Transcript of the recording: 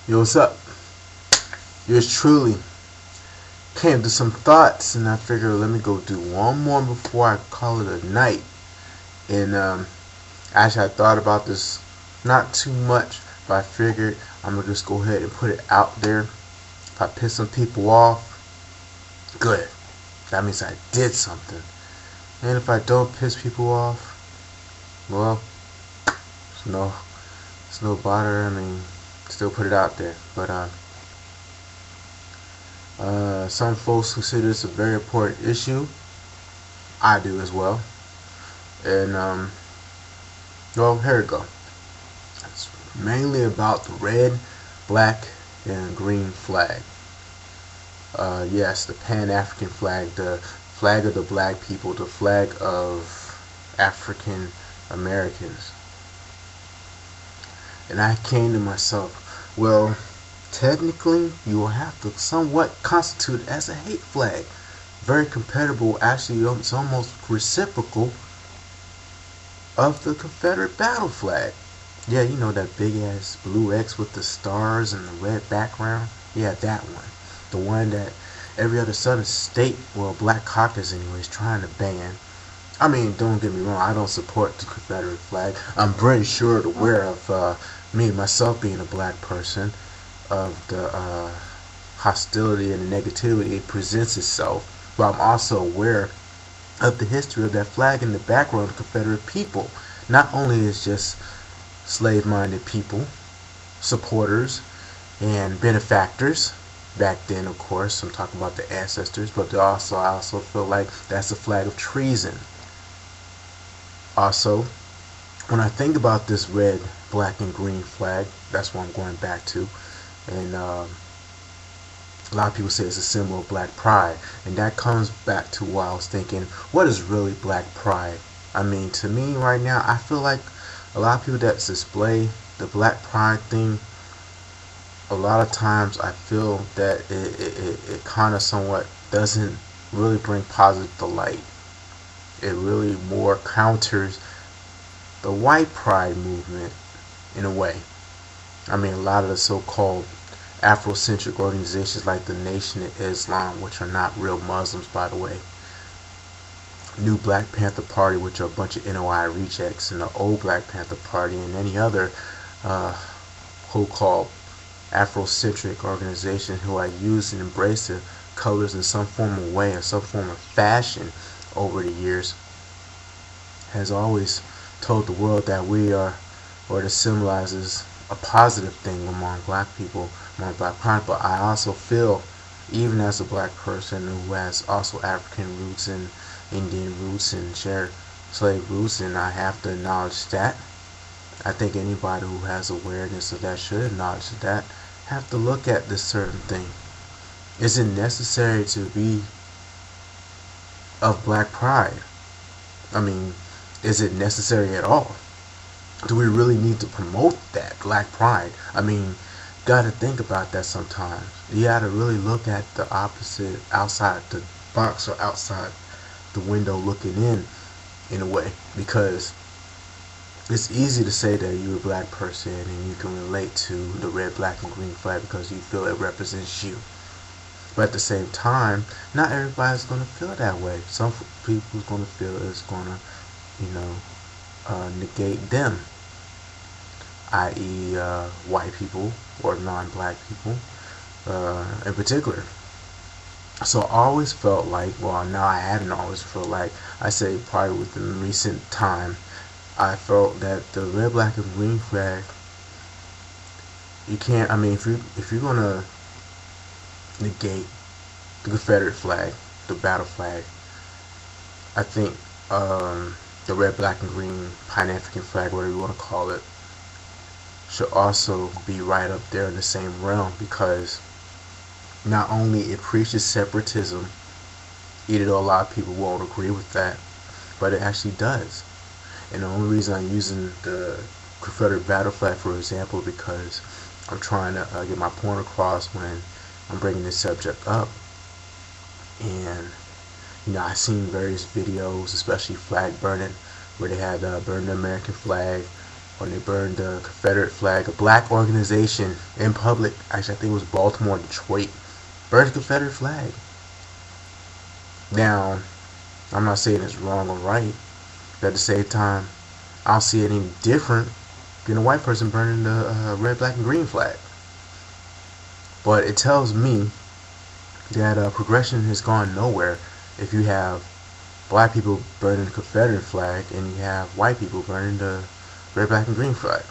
Yo, what's up? Yours truly came to some thoughts, and I figured let me go do one more before I call it a night. And actually, I thought about this not too much, but I figured I'm gonna just go ahead and put it out there. If I piss some people off, good. That means I did something. And if I don't piss people off, well, it's no bother. I mean, still put it out there. But some folks consider this a very important issue. I do as well. And well, here we go. It's mainly about the red, black, and green flag. Yes, the Pan-African flag, the flag of the black people, the flag of African Americans. And I came to myself, well, technically, you will have to somewhat constitute it as a hate flag. Very compatible, actually, it's almost reciprocal of the Confederate battle flag. Yeah, you know that big ass blue X with the stars and the red background? Yeah, that one. The one that every other southern state, well, Black Caucus anyway, is trying to ban. I mean, don't get me wrong, I don't support the Confederate flag. I'm pretty sure aware of me, myself being a black person, of the hostility and the negativity it presents itself. But I'm also aware of the history of that flag in the background of Confederate people. Not only is just slave-minded people, supporters, and benefactors. Back then, of course, I'm talking about the ancestors, but I also feel like that's a flag of treason. Also, when I think about this red, black, and green flag, that's what I'm going back to. And a lot of people say it's a symbol of black pride. And that comes back to what I was thinking, what is really black pride? I mean, to me right now, I feel like a lot of people that display the black pride thing, a lot of times I feel that it kind of somewhat doesn't really bring positive delight. It really more counters the white pride movement in a way. I mean, a lot of the so-called Afrocentric organizations like the Nation of Islam, which are not real Muslims, by the way, New Black Panther Party, which are a bunch of NOI rejects, and the old Black Panther Party, and any other so-called Afrocentric organization who I use and embrace the colors in some form of way or some form of fashion over the years, has always told the world that we are, or it symbolizes a positive thing among black people, among black pride. But I also feel, even as a black person who has also African roots and Indian roots and share slave roots, and I have to acknowledge that. I think anybody who has awareness of that should acknowledge that. Have to look at this certain thing. Is it necessary to be of black pride? I mean, is it necessary at all? Do we really need to promote that black pride? I mean, gotta think about that sometimes. You gotta really look at the opposite, outside the box or outside the window looking in a way, because it's easy to say that you're a black person and you can relate to the red, black, and green flag because you feel it represents you. But at the same time, not everybody's going to feel that way. Some people's going to feel it's going to, negate them, i.e., white people or non-black people in particular. So I always felt like, well, now I haven't always felt like, I say probably within recent time, I felt that the red, black, and green flag, you can't, I mean, if you're gonna negate the Confederate flag, the battle flag, I think the red, black, and green Pan-African flag, whatever you want to call it, should also be right up there in the same realm, because not only it preaches separatism, even though a lot of people won't agree with that, but it actually does. And the only reason I'm using the Confederate battle flag, for example, because I'm trying to get my point across when I'm bringing this subject up. And, I've seen various videos, especially flag burning, where they had burned the American flag when they burned the Confederate flag. A black organization in public, actually I think it was Baltimore, Detroit, burned the Confederate flag. Now, I'm not saying it's wrong or right, but at the same time, I don't see it any different than a white person burning the red, black, and green flag. But it tells me that progression has gone nowhere if you have black people burning the Confederate flag and you have white people burning the red, black, and green flag.